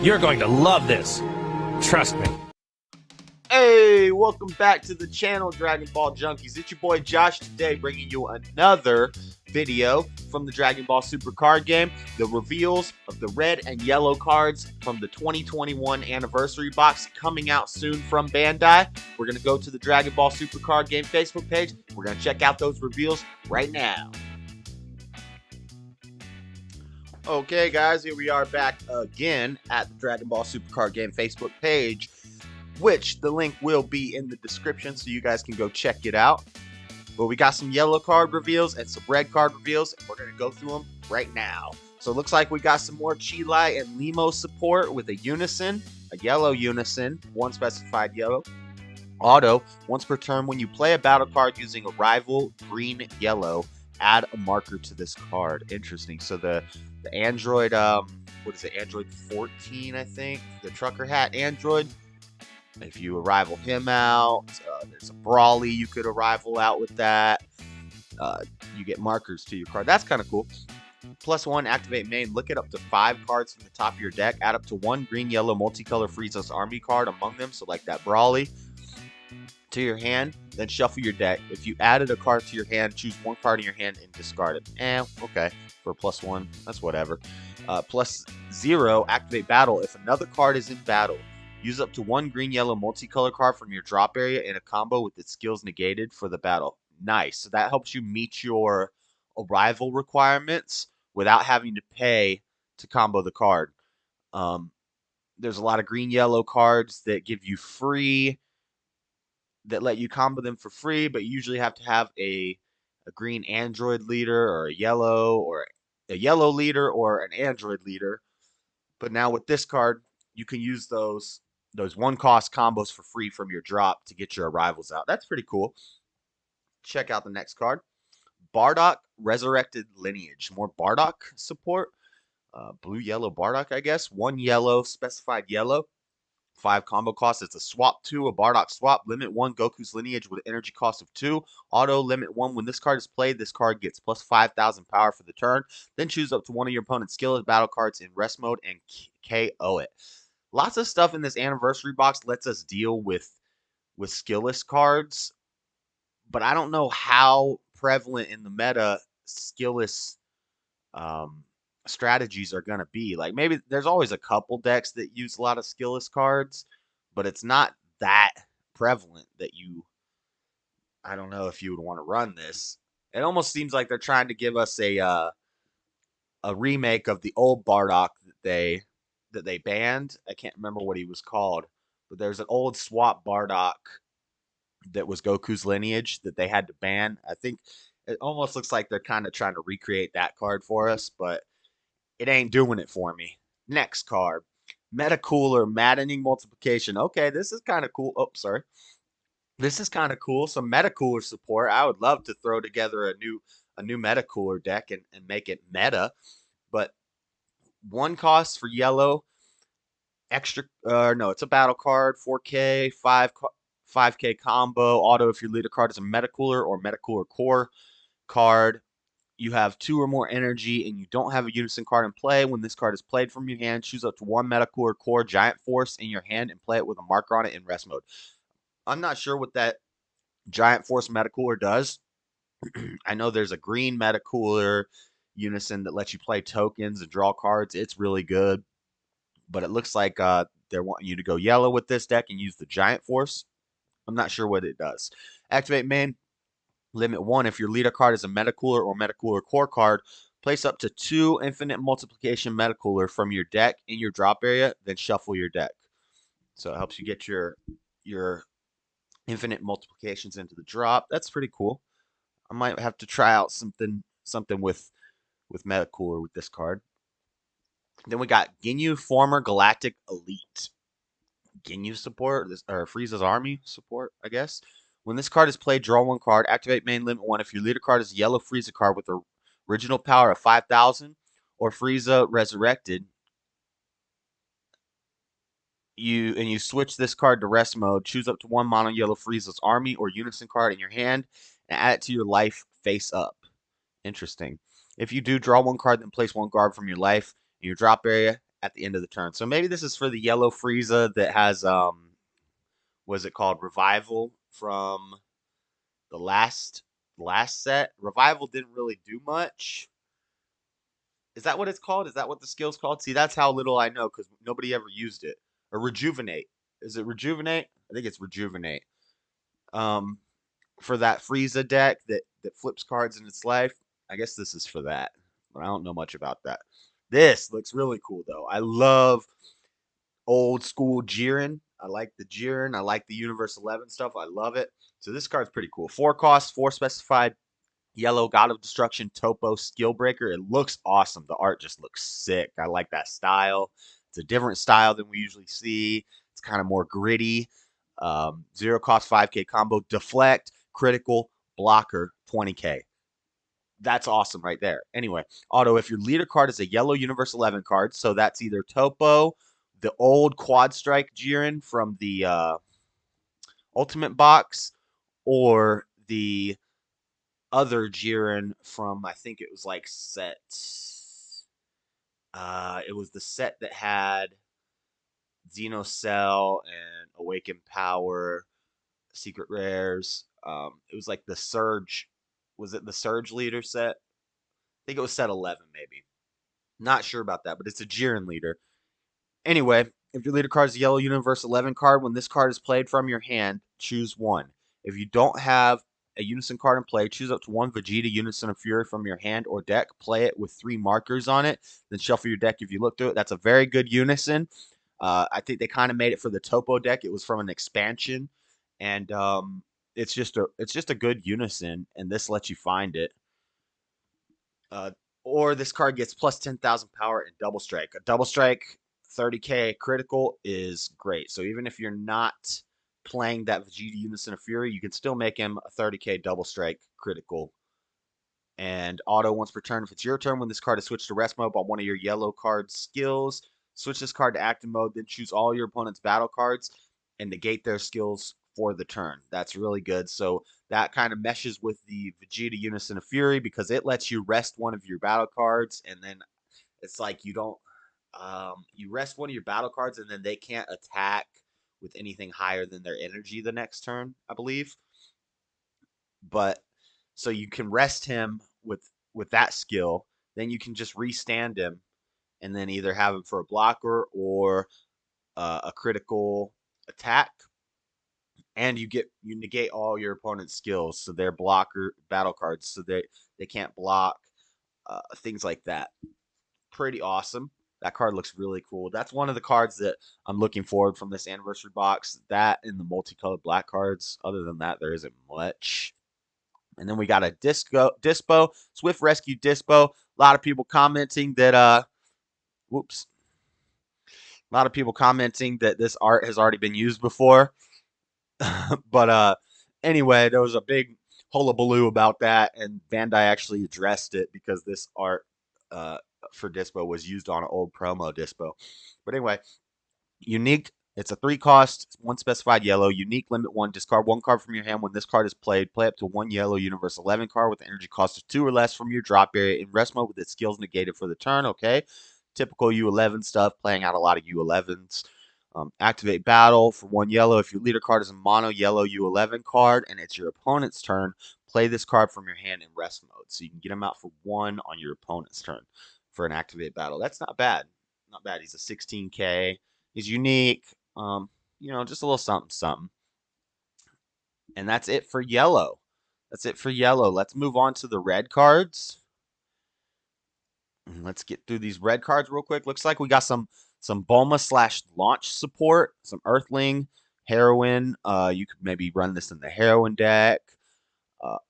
You're going to love this. Trust me. Hey, welcome back to the channel, Dragon Ball Junkies. It's your boy Josh today, bringing you another video from the Dragon Ball Super card game. The reveals of the red and yellow cards from the 2021 anniversary box coming out soon from Bandai. We're going to go to the Dragon Ball Super card game Facebook page. We're going to check out those reveals right now. Okay, guys, here we are back again at the Dragon Ball Super card game Facebook page, which the link will be in the description so you guys can go check it out. But we got some yellow card reveals and some red card reveals, and we're going to go through them right now. So it looks like we got some more Chilai and Limo support with a Unison, a yellow Unison, one specified yellow. Auto, once per turn when you play a battle card using a rival green-yellow, add a marker to this card. Interesting. So the Android, what is it, Android 14, I think? The trucker hat Android. If you arrival him out, there's a Brawly you could arrival out with that. You get markers to your card. That's kind of cool. +1, activate main. Look at up to 5 cards from the top of your deck. Add up to 1 green-yellow multicolor Frieza's army card among them. So like that Brawly to your hand. Then shuffle your deck. If you added a card to your hand, choose 1 card in your hand and discard it. Okay. For +1, that's whatever. +0, activate battle. If another card is in battle, use up to 1 green-yellow multicolor card from your drop area in a combo with its skills negated for the battle. Nice. So that helps you meet your arrival requirements without having to pay to combo the card. There's a lot of green-yellow cards that give you free, that let you combo them for free, but you usually have to have a green Android leader or a yellow leader or an Android leader. But now with this card, you can use those 1-cost combos for free from your drop to get your arrivals out. That's pretty cool. Check out the next card. Bardock Resurrected Lineage. More Bardock support. Blue-yellow Bardock, I guess. 1 yellow, specified yellow. 5 combo cost. It's a swap 2, a Bardock swap. Limit 1 Goku's lineage with an energy cost of 2. Auto limit 1. When this card is played, this card gets plus 5,000 power for the turn. Then choose up to 1 of your opponent's skillless battle cards in rest mode and KO it. Lots of stuff in this anniversary box lets us deal with skillless cards, but I don't know how prevalent in the meta skillless strategies are going to be. Like, maybe there's always a couple decks that use a lot of skillless cards, but it's not that prevalent that I don't know if you would want to run this. It almost seems like they're trying to give us a remake of the old Bardock that they banned. I can't remember what he was called, but there's an old swap Bardock that was Goku's lineage that they had to ban. I think it almost looks like they're kind of trying to recreate that card for us, but it ain't doing it for me. Next card. Metacooler, Maddening Multiplication. Okay, this is kind of cool. Oh, sorry. This is kind of cool. Some Metacooler support. I would love to throw together a new Metacooler deck and make it meta. But 1 cost for yellow. Extra, no, it's a battle card. 4K, 5K combo. Auto if your leader card is a Metacooler or Metacooler core card. You have 2 or more energy and you don't have a Unison card in play. When this card is played from your hand, choose up to 1 Metacooler core Giant Force in your hand and play it with a marker on it in rest mode. I'm not sure what that Giant Force Metacooler does. I know there's a green Metacooler Unison that lets you play tokens and draw cards. It's really good. But it looks like they're wanting you to go yellow with this deck and use the Giant Force. I'm not sure what it does. Activate main. Limit 1. If your leader card is a Metacooler or Metacooler core card, place up to 2 infinite multiplication Metacooler from your deck in your drop area, then shuffle your deck. So it helps you get your infinite multiplications into the drop. That's pretty cool. I might have to try out something with Metacooler with this card. Then we got Ginyu Former Galactic Elite. Ginyu support, or Frieza's army support, I guess. When this card is played, draw 1 card. Activate main, limit 1. If your leader card is a yellow Frieza card with the original power of 5,000 or Frieza Resurrected, you switch this card to rest mode. Choose up to 1 mono yellow Frieza's army or Unison card in your hand and add it to your life face up. Interesting. If you do draw 1 card, then place 1 guard from your life in your drop area. at the end of the turn. So maybe this is for the yellow Frieza that has what is it called? Revival from the last set. Revival didn't really do much. Is that what it's called? Is that what the skill's called? See, that's how little I know because nobody ever used it. Or rejuvenate. Is it rejuvenate? I think it's rejuvenate. Um, for that Frieza deck that flips cards in its life. I guess this is for that, but I don't know much about that. This looks really cool though. I love old school Jiren. I like the Jiren. I like the Universe 11 stuff. I love it. So this card's pretty cool. 4 costs, 4 specified. Yellow God of Destruction Topo Skill Breaker. It looks awesome. The art just looks sick. I like that style. It's a different style than we usually see. It's kind of more gritty. 0 cost 5k combo. Deflect, critical, blocker, 20k. That's awesome right there. Anyway, auto, if your leader card is a yellow Universe 11 card, so that's either Topo, the old Quad Strike Jiren from the Ultimate box, or the other Jiren from, I think it was like set. It was the set that had Xenocell and Awakened Power, Secret Rares. It was like the Surge. Was it the Surge leader set? I think it was set 11, maybe. Not sure about that, but it's a Jiren leader. Anyway, if your leader card is a yellow Universe 11 card, when this card is played from your hand, choose one. If you don't have a Unison card in play, choose up to one Vegeta, Unison, or Fury from your hand or deck. Play it with 3 markers on it. Then shuffle your deck if you look through it. That's a very good Unison. I think they kind of made it for the Topo deck. It was from an expansion, and it's just a good Unison, and this lets you find it. Or this card gets plus 10,000 power and double strike. A double strike 30k critical is great. So even if you're not playing that Vegeta Unison of Fury, you can still make him a 30k double strike critical. And auto once per turn. If it's your turn, when this card is switched to rest mode by one of your yellow card skills, switch this card to active mode, then choose all your opponent's battle cards and negate their skills for the turn. That's really good. So that kind of meshes with the Vegeta Unison of Fury because it lets you rest one of your battle cards, and then it's like you don't you rest one of your battle cards, and then they can't attack with anything higher than their energy the next turn, I believe. But so you can rest him with that skill, then you can just restand him, and then either have him for a blocker or a critical attack, and you negate all your opponent's skills, so they're blocker battle cards, so they can't block things like that. Pretty awesome. That card looks really cool. That's one of the cards that I'm looking forward from this anniversary box. That and the multicolored black cards. Other than that, there isn't much. And then we got a Dyspo, Swift Rescue Dyspo. A lot of people commenting that whoops. A lot of people commenting that this art has already been used before. But anyway, there was a big hullabaloo about that, and Bandai actually addressed it because this art for Dyspo was used on an old promo Dyspo. But anyway, unique. It's a 3 cost, 1 specified yellow. Unique, limit 1. Discard 1 card from your hand when this card is played. Play up to 1 yellow Universe 11 card with an energy cost of 2 or less from your drop area in rest mode with its skills negated for the turn. Okay, typical U11 stuff. Playing out a lot of U11s. Activate battle for 1 yellow. If your leader card is a mono yellow U11 card and it's your opponent's turn, play this card from your hand in rest mode. So you can get him out for 1 on your opponent's turn for an activate battle. That's not bad. Not bad. He's a 16k. He's unique. Just a little something, something. And that's it for yellow. That's it for yellow. Let's move on to the red cards. Let's get through these red cards real quick. Looks like we got some Bulma / launch support, some Earthling, Heroine. You could maybe run this in the Heroine deck,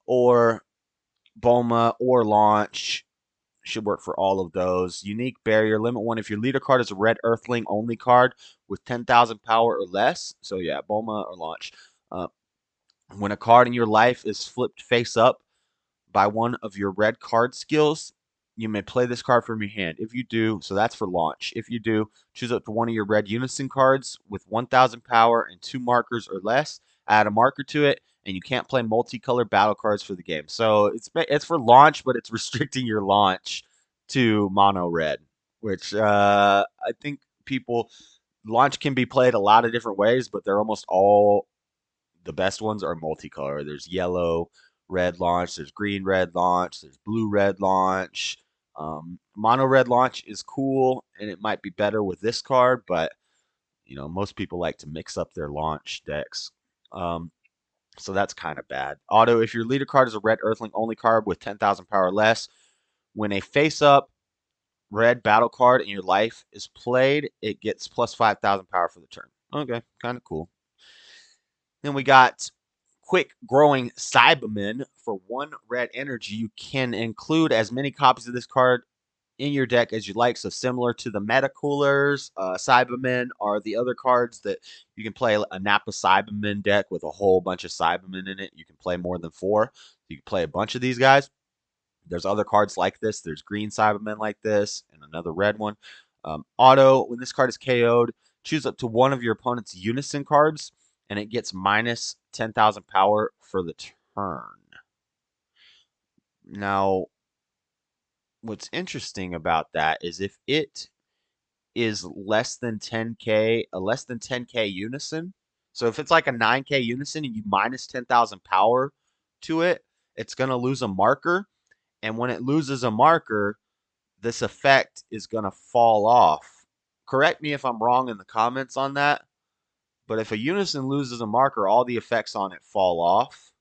or Bulma or launch. Should work for all of those. Unique barrier, limit 1. If your leader card is a red Earthling only card with 10,000 power or less, so yeah, Bulma or launch. When a card in your life is flipped face up by one of your red card skills, you may play this card from your hand. If you do, so that's for launch. If you do, choose up to one of your red Unison cards with 1,000 power and 2 markers or less. Add a marker to it, and you can't play multicolored battle cards for the game. So it's for launch, but it's restricting your launch to mono red, which I think people launch can be played a lot of different ways, but they're almost all the best ones are multicolor. There's yellow, red launch. There's green, red launch. There's blue, red launch. Mono red launch is cool, and it might be better with this card, but you know most people like to mix up their launch decks. So that's kind of bad. Auto, if your leader card is a red Earthling only card with 10,000 power or less, when a face-up red battle card in your life is played, it gets plus 5,000 power for the turn. Okay, kind of cool. Then we got quick growing Cybermen for 1 red energy. You can include as many copies of this card in your deck as you like. So similar to the Metacoolers, Cybermen are the other cards that you can play a Nappa Cybermen deck with a whole bunch of Cybermen in it. You can play more than 4. You can play a bunch of these guys. There's other cards like this. There's green Cybermen like this and another red one. Auto, when this card is KO'd, choose up to one of your opponent's Unison cards, and it gets minus 10,000 power for the turn. Now, what's interesting about that is if it is less than 10k, a less than 10k Unison, so if it's like a 9k Unison and you minus 10,000 power to it, it's going to lose a marker. And when it loses a marker, this effect is going to fall off. Correct me if I'm wrong in the comments on that. But if a Unison loses a marker, all the effects on it fall off.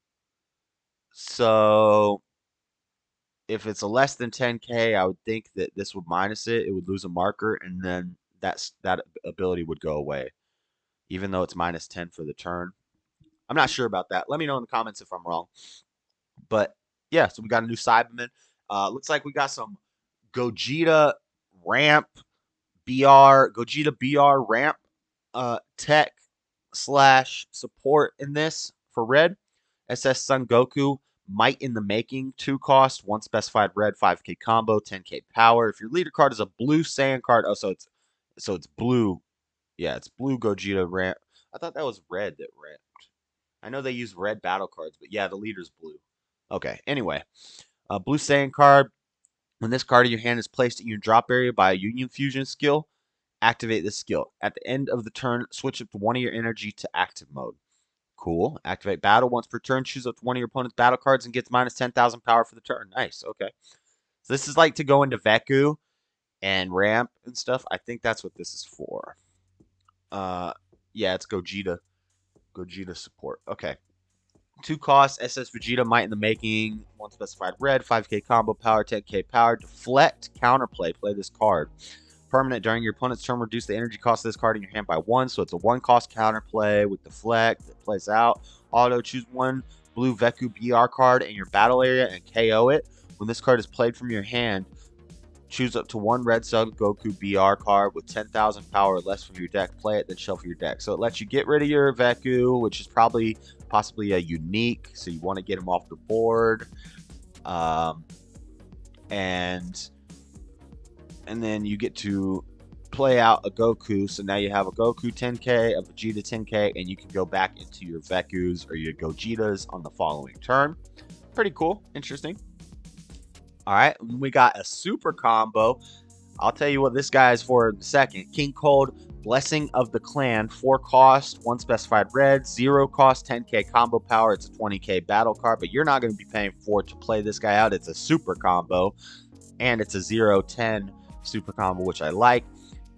So if it's a less than 10k, I would think that this would minus it. It would lose a marker, and then that ability would go away, even though it's minus 10 for the turn. I'm not sure about that. Let me know in the comments if I'm wrong. But yeah, so we got a new Cyberman. Looks like we got some Gogeta Ramp Gogeta BR Ramp tech / support in this for red. SS Son Goku, Might in the Making, 2 cost, 1 specified red, 5k combo, 10k power. If your leader card is a blue Saiyan card, oh, so it's blue. Yeah, it's blue Gogeta Ramp. I thought that was red that ramped. I know they use red battle cards, but yeah, the leader's blue. Okay, anyway. Blue Saiyan card. When this card in your hand is placed in your drop area by a Union Fusion skill, activate this skill. At the end of the turn, switch up to one of your energy to active mode. Cool. Activate battle once per turn. Choose up to one of your opponent's battle cards and gets minus 10,000 power for the turn. Nice. Okay. So this is like to go into Veku and Ramp and stuff. I think that's what this is for. Yeah, it's Gogeta Support. Okay. 2 costs, SS Vegeta, Might in the Making, 1 specified red, 5k combo power, 10k power, deflect, counterplay, play this card. Permanent, during your opponent's turn, reduce the energy cost of this card in your hand by 1, so it's a 1 cost counterplay with deflect that plays out. Auto, choose 1 blue Veku BR card in your battle area and KO it. When this card is played from your hand, choose up to 1 red Son Goku BR card with 10,000 power or less from your deck. Play it, then shuffle your deck. So it lets you get rid of your Veku, which is possibly a unique, so you want to get him off the board. And then you get to play out a Goku. So now you have a Goku 10k, a Vegeta 10k, and you can go back into your Vekus or your Gogetas on the following turn. Pretty cool. Interesting. All right, we got a super combo. I'll tell you what this guy is for in a second. King Cold, Blessing of the Clan, 4 cost, 1 specified red, 0 cost, 10k combo power. It's a 20k battle card, but you're not going to be paying 4 to play this guy out. It's a super combo, and it's a 0-10 super combo, which I like.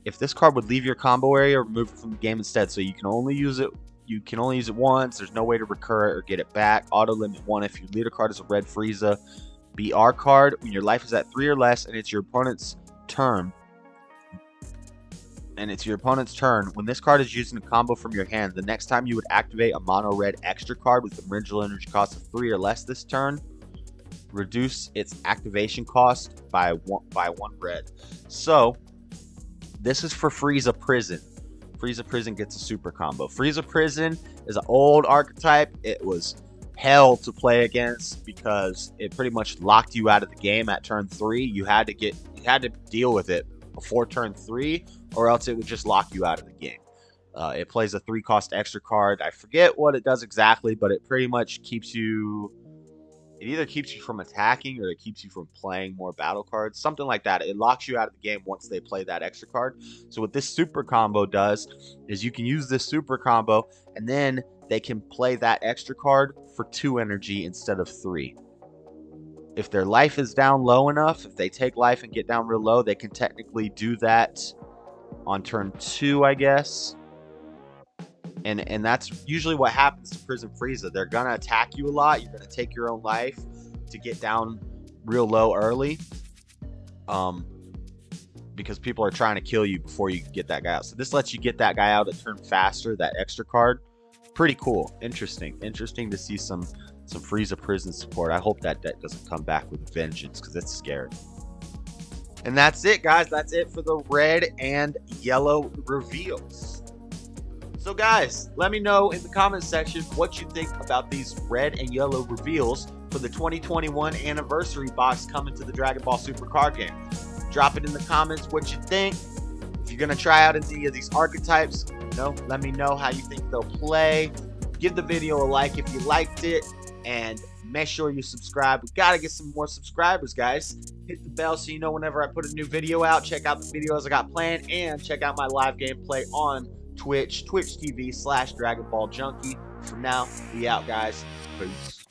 If this card would leave your combo area, remove it from the game instead, so you can only use it. You can only use it once. There's no way to recur it or get it back. Auto limit 1 if your leader card is a red Frieza BR card. When your life is at 3 or less, and it's your opponent's turn. When this card is using a combo from your hand, the next time you would activate a mono red extra card with an original energy cost of 3 or less this turn, reduce its activation cost by 1 red. So this is for Frieza Prison. Frieza Prison gets a super combo. Frieza Prison is an old archetype. It was hell to play against because it pretty much locked you out of the game at turn 3. You had to deal with it before turn 3, or else it would just lock you out of the game. It plays a 3 cost extra card. I forget what it does exactly, but it pretty much keeps you It either keeps you from attacking or it keeps you from playing more battle cards, something like that. It locks you out of the game once they play that extra card. So what this super combo does is you can use this super combo and then they can play that extra card for 2 energy instead of 3. If their life is down low enough, if they take life and get down real low, they can technically do that on turn 2, I guess. And that's usually what happens to Prison Frieza. They're going to attack you a lot. You're going to take your own life to get down real low early. Because people are trying to kill you before you get that guy out. So this lets you get that guy out a turn faster, that extra card. Pretty cool. Interesting. Interesting to see some Frieza Prison support. I hope that deck doesn't come back with a vengeance because it's scary. And that's it, guys. That's it for the red and yellow reveals. So guys, let me know in the comments section what you think about these red and yellow reveals for the 2021 anniversary box coming to the Dragon Ball Super card game. Drop it in the comments what you think. If you're gonna try out any of these archetypes, let me know how you think they'll play. Give the video a like if you liked it, and make sure you subscribe. We gotta get some more subscribers, guys. Hit the bell so you know whenever I put a new video out. Check out the videos I got planned, and check out my live gameplay on Twitch TV/DragonBallJunkie. For now, we out, guys. Peace.